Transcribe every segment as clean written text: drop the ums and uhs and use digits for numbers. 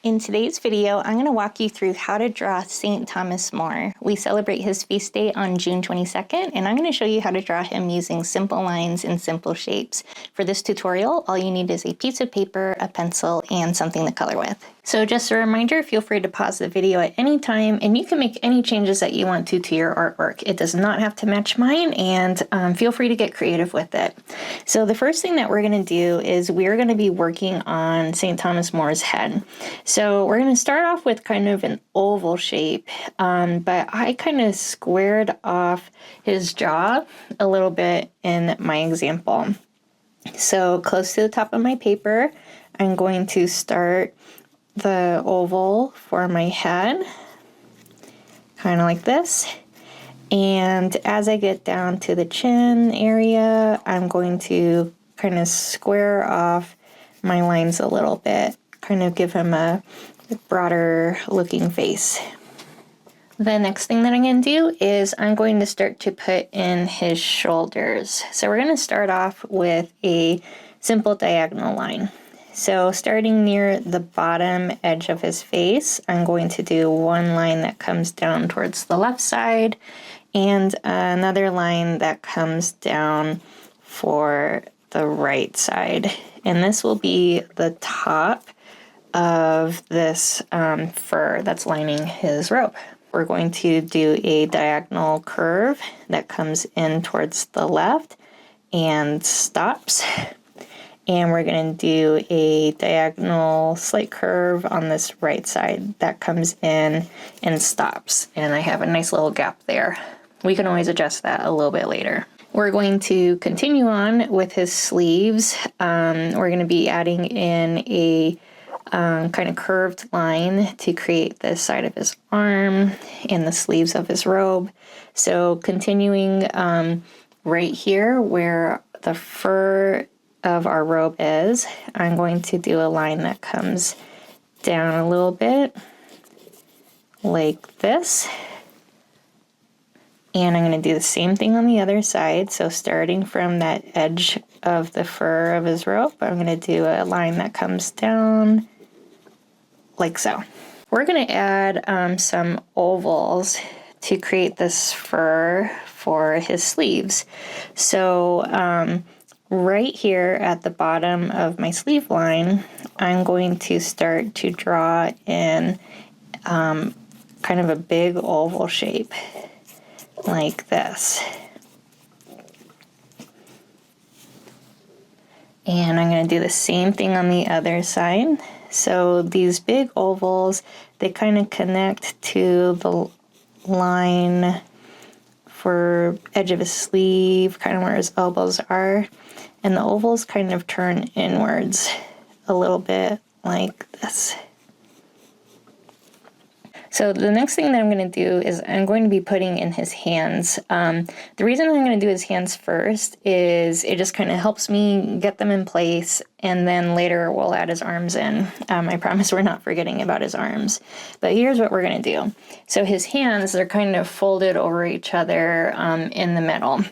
In today's video, I'm going to walk you through how to draw St. Thomas More. We celebrate his feast day on June 22nd, and I'm going to show you how to draw him using simple lines and simple shapes. For this tutorial, all you need is a piece of paper, a pencil, and something to color with. So just a reminder, feel free to pause the video at any time, and you can make any changes that you want to your artwork. It does not have to match mine, and feel free to get creative with it. So the first thing that we're going to do is we're going to be working on St. Thomas More's head. So we're going to start off with kind of an oval shape, but I kind of squared off his jaw a little bit in my example. So close to the top of my paper, I'm going to start the oval for my head, kind of like this. And as I get down to the chin area, I'm going to kind of square off my lines a little bit, kind of give him a broader looking face. The next thing that I'm going to do is I'm going to start to put in his shoulders. So we're going to start off with a simple diagonal line. So starting near the bottom edge of his face, I'm going to do one line that comes down towards the left side and another line that comes down for the right side. And this will be the top of this fur that's lining his robe. We're going to do a diagonal curve that comes in towards the left and stops. And we're going to do a diagonal slight curve on this right side that comes in and stops. And I have a nice little gap there. We can always adjust that a little bit later. We're going to continue on with his sleeves. We're going to be adding in a kind of curved line to create the side of his arm and the sleeves of his robe. So continuing right here where the fur of our robe is, I'm going to do a line that comes down a little bit like this. And I'm going to do the same thing on the other side. So starting from that edge of the fur of his robe, I'm going to do a line that comes down like so. We're going to add some ovals to create this fur for his sleeves. So right here at the bottom of my sleeve line, I'm going to start to draw in kind of a big oval shape like this. And I'm going to do the same thing on the other side. So these big ovals, they kind of connect to the line for edge of his sleeve, kind of where his elbows are. And the ovals kind of turn inwards a little bit like this. So the next thing that I'm going to do is I'm going to be putting in his hands. The reason I'm going to do his hands first is it just kind of helps me get them in place, and then later we'll add his arms in. I promise we're not forgetting about his arms. But here's what we're going to do. So his hands, they're kind of folded over each other in the middle,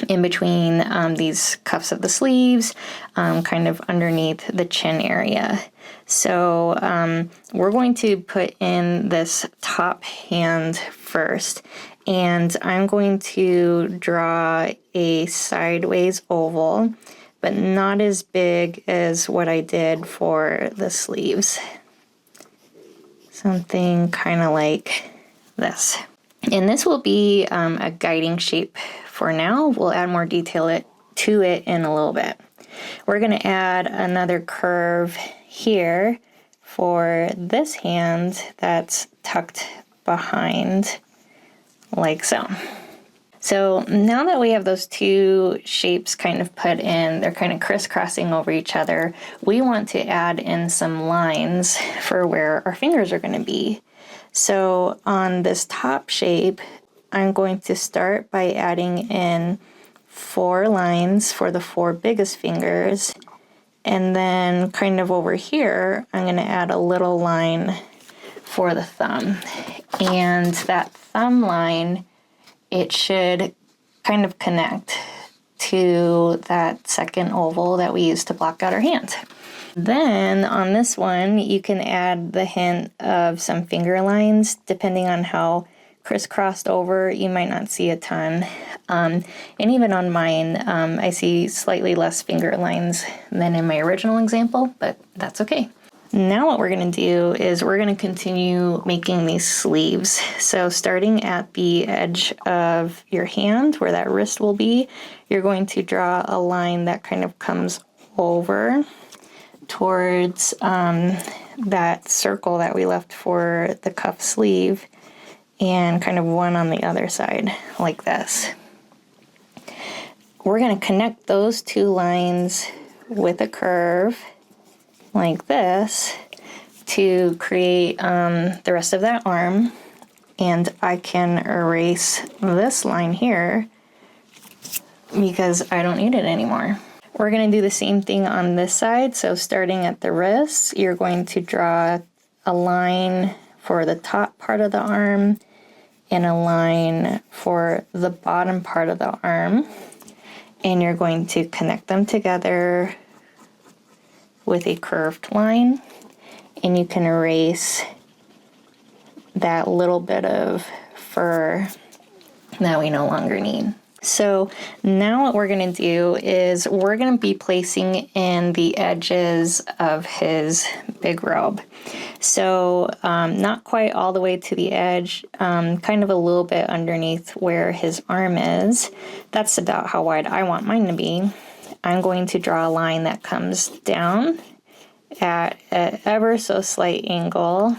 in between these cuffs of the sleeves, kind of underneath the chin area. So we're going to put in this top hand first, and I'm going to draw a sideways oval, but not as big as what I did for the sleeves. Something kind of like this. And this will be a guiding shape for now. We'll add more detail to it in a little bit. We're going to add another curve here for this hand that's tucked behind like so. So now that we have those two shapes kind of put in, they're kind of crisscrossing over each other, we want to add in some lines for where our fingers are going to be. So on this top shape, I'm going to start by adding in 4 lines for the 4 biggest fingers. And then kind of over here, I'm going to add a little line for the thumb. And that thumb line, it should kind of connect to that second oval that we used to block out our hand. Then on this one, you can add the hint of some finger lines. Depending on how crisscrossed over, you might not see a ton. And even on mine, I see slightly less finger lines than in my original example, but that's okay. Now what we're going to do is we're going to continue making these sleeves. So starting at the edge of your hand where that wrist will be, you're going to draw a line that kind of comes over towards that circle that we left for the cuff sleeve, and kind of one on the other side like this. We're going to connect those two lines with a curve like this to create the rest of that arm, and I can erase this line here because I don't need it anymore. We're going to do the same thing on this side. So starting at the wrist, you're going to draw a line for the top part of the arm and a line for the bottom part of the arm, and you're going to connect them together with a curved line, and you can erase that little bit of fur that we no longer need. So now what we're going to do is we're going to be placing in the edges of his big robe. So not quite all the way to the edge, kind of a little bit underneath where his arm is. That's about how wide I want mine to be. I'm going to draw a line that comes down at an ever so slight angle,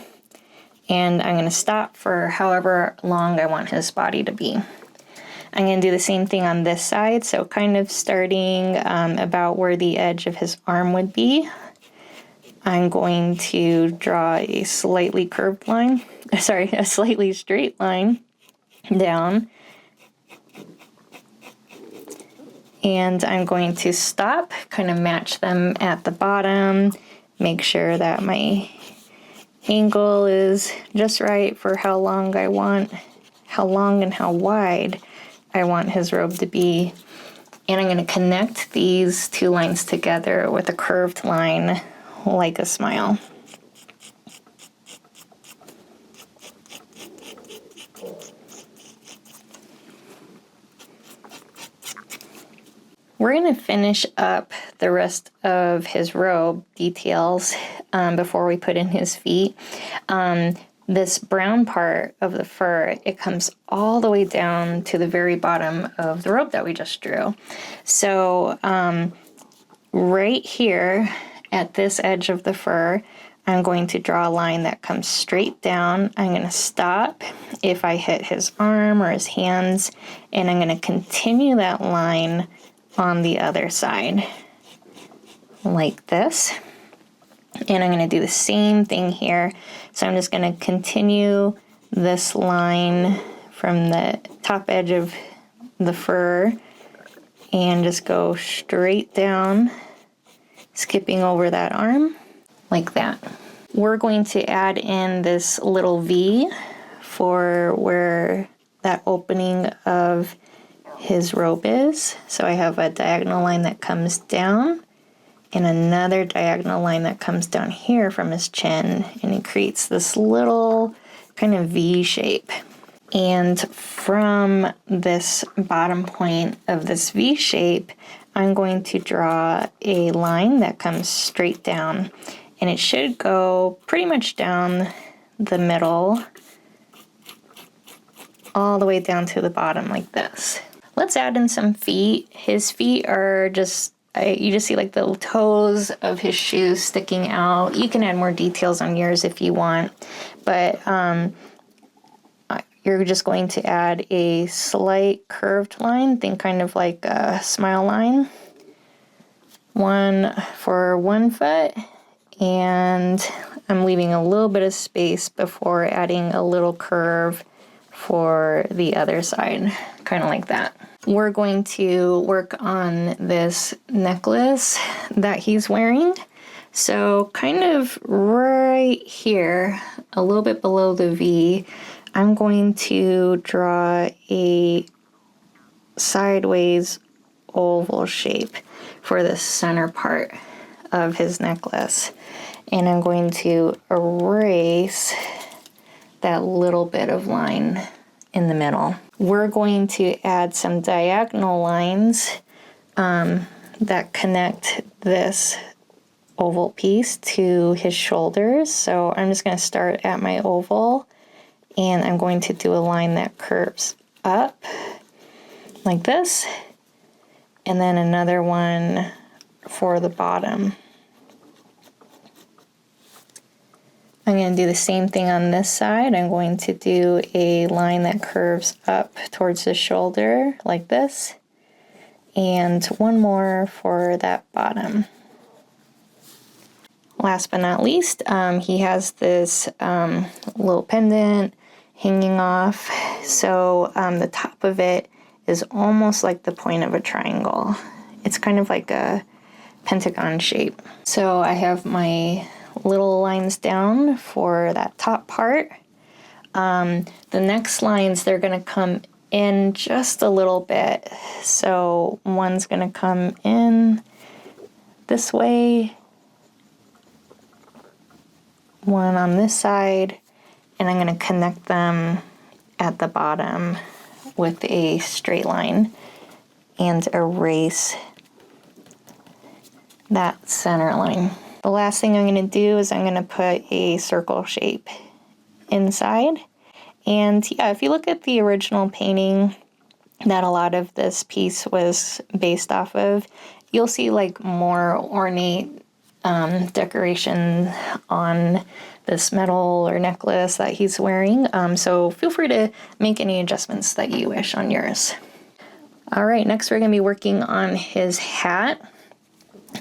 and I'm going to stop for however long I want his body to be. I'm going to do the same thing on this side, so kind of starting about where the edge of his arm would be. I'm going to draw a slightly curved line, a slightly straight line down. And I'm going to stop, kind of match them at the bottom, make sure that my angle is just right for how long and how wide I want his robe to be. And I'm going to connect these two lines together with a curved line like a smile. We're going to finish up the rest of his robe details before we put in his feet. This brown part of the fur, it comes all the way down to the very bottom of the robe that we just drew. So right here at this edge of the fur, I'm going to draw a line that comes straight down. I'm going to stop if I hit his arm or his hands, and I'm going to continue that line on the other side like this. And I'm going to do the same thing here. So I'm just going to continue this line from the top edge of the fur and just go straight down, skipping over that arm like that. We're going to add in this little V for where that opening of his robe is. So I have a diagonal line that comes down and another diagonal line that comes down here from his chin, and it creates this little kind of V shape. And from this bottom point of this V shape, I'm going to draw a line that comes straight down, and it should go pretty much down the middle all the way down to the bottom like this. Let's add in some feet. His feet are just, you just see like the toes of his shoes sticking out. You can add more details on yours if you want, but you're just going to add a slight curved line, think kind of like a smile line. One for 1 foot, and I'm leaving a little bit of space before adding a little curve for the other side, kind of like that. We're going to work on this necklace that he's wearing. So kind of right here, a little bit below the V, I'm going to draw a sideways oval shape for the center part of his necklace. And I'm going to erase that little bit of line in the middle. We're going to add some diagonal lines that connect this oval piece to his shoulders. So I'm just going to start at my oval, and I'm going to do a line that curves up like this, and then another one for the bottom. I'm going to do the same thing on this side. I'm going to do a line that curves up towards the shoulder like this, and one more for that bottom. Last but not least, he has this little pendant hanging off. So the top of it is almost like the point of a triangle. It's kind of like a pentagon shape. So I have my little lines down for that top part. The next lines, they're going to come in just a little bit. So one's going to come in this way, one on this side, and I'm going to connect them at the bottom with a straight line and erase that center line. The last thing I'm going to do is I'm going to put a circle shape inside. And yeah, if you look at the original painting that a lot of this piece was based off of, you'll see like more ornate decoration on this medal or necklace that he's wearing. So feel free to make any adjustments that you wish on yours. All right, next we're going to be working on his hat.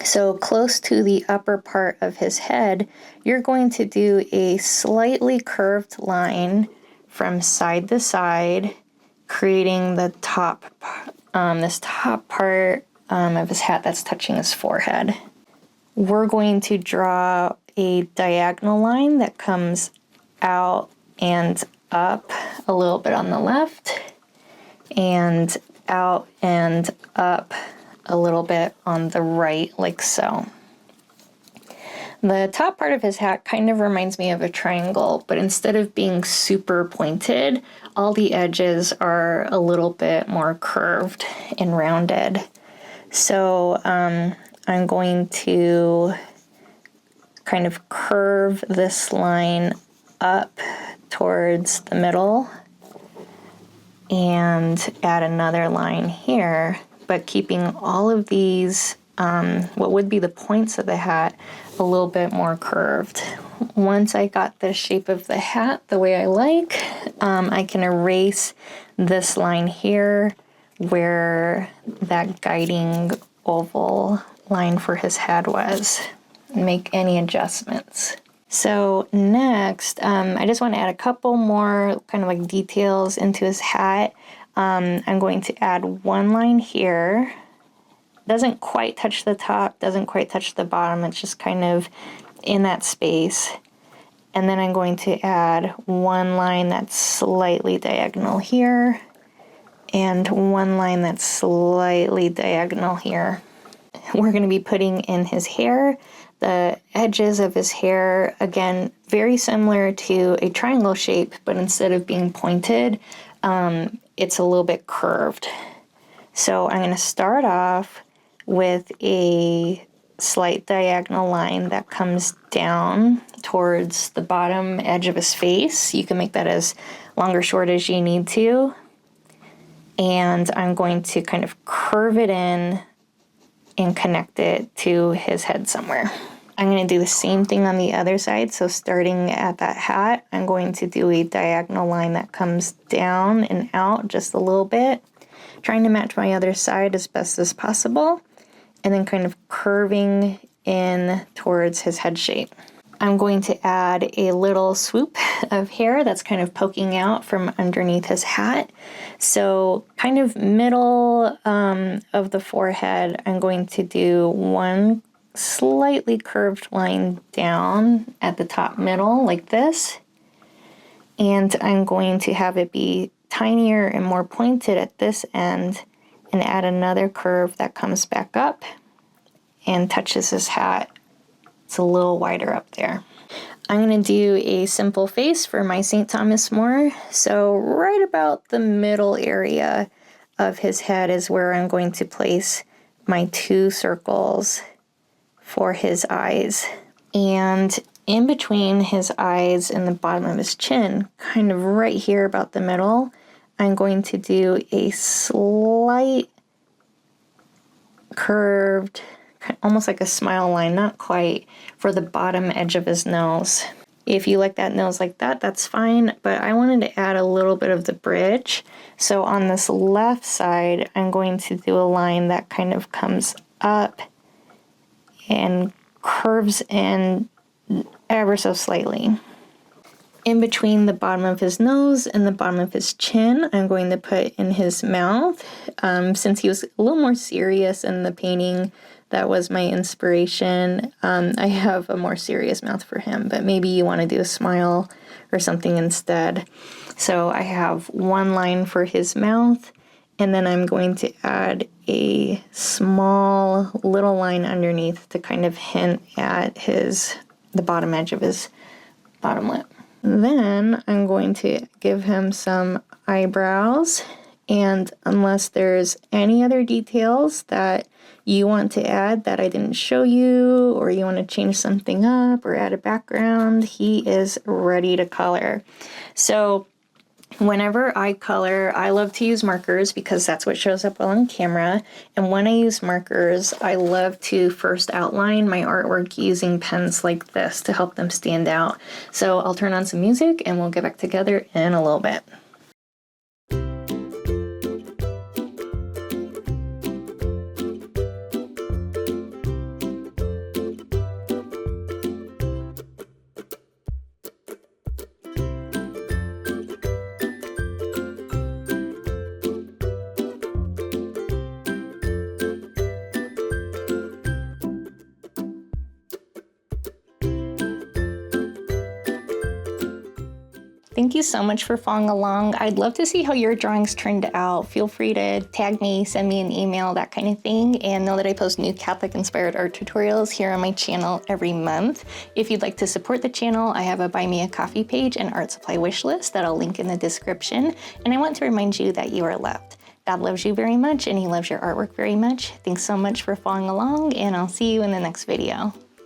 So close to the upper part of his head, you're going to do a slightly curved line from side to side, creating the top, this top part of his hat that's touching his forehead. We're going to draw a diagonal line that comes out and up a little bit on the left, and out and up a little bit on the right, like so. The top part of his hat kind of reminds me of a triangle, but instead of being super pointed, all the edges are a little bit more curved and rounded. So I'm going to kind of curve this line up towards the middle and add another line here, but keeping all of these, what would be the points of the hat, a little bit more curved. Once I got the shape of the hat the way I like, I can erase this line here where that guiding oval line for his head was, and make any adjustments. So next, I just want to add a couple more kind of like details into his hat. I'm going to add one line here. Doesn't quite touch the top, doesn't quite touch the bottom, it's just kind of in that space. And then I'm going to add one line that's slightly diagonal here, and one line that's slightly diagonal here. We're going to be putting in his hair. The edges of his hair, again, very similar to a triangle shape, but instead of being pointed, it's a little bit curved. So I'm going to start off with a slight diagonal line that comes down towards the bottom edge of his face. You can make that as long or short as you need to. And I'm going to kind of curve it in and connect it to his head somewhere. I'm going to do the same thing on the other side. So starting at that hat, I'm going to do a diagonal line that comes down and out just a little bit, trying to match my other side as best as possible, and then kind of curving in towards his head shape. I'm going to add a little swoop of hair that's kind of poking out from underneath his hat. So kind of middle of the forehead, I'm going to do one slightly curved line down at the top middle like this. And I'm going to have it be tinier and more pointed at this end, and add another curve that comes back up and touches his hat It's a little wider up there. I'm going to do a simple face for my St. Thomas More. So right about the middle area of his head is where I'm going to place my 2 circles for his eyes. And in between his eyes and the bottom of his chin, kind of right here about the middle, I'm going to do a slight curved, almost like a smile line, not quite, for the bottom edge of his nose. If you like that nose like that, that's fine, but I wanted to add a little bit of the bridge. So on this left side, I'm going to do a line that kind of comes up and curves in ever so slightly. In between the bottom of his nose and the bottom of his chin, I'm going to put in his mouth. Since he was a little more serious in the painting, that was my inspiration. I have a more serious mouth for him, but maybe you want to do a smile or something instead. So I have one line for his mouth, and then I'm going to add a small little line underneath to kind of hint at the bottom edge of his bottom lip. Then I'm going to give him some eyebrows, and unless there's any other details that you want to add that I didn't show you, or you want to change something up or add a background, he is ready to color. So whenever I color, I love to use markers because that's what shows up well on camera. And when I use markers, I love to first outline my artwork using pens like this to help them stand out. So I'll turn on some music and we'll get back together in a little bit. Thank you so much for following along. I'd love to see how your drawings turned out. Feel free to tag me, send me an email, that kind of thing, and know that I post new Catholic-inspired art tutorials here on my channel every month. If you'd like to support the channel, I have a Buy Me a Coffee page and art supply wish list that I'll link in the description, and I want to remind you that you are loved. God loves you very much, and He loves your artwork very much. Thanks so much for following along, and I'll see you in the next video.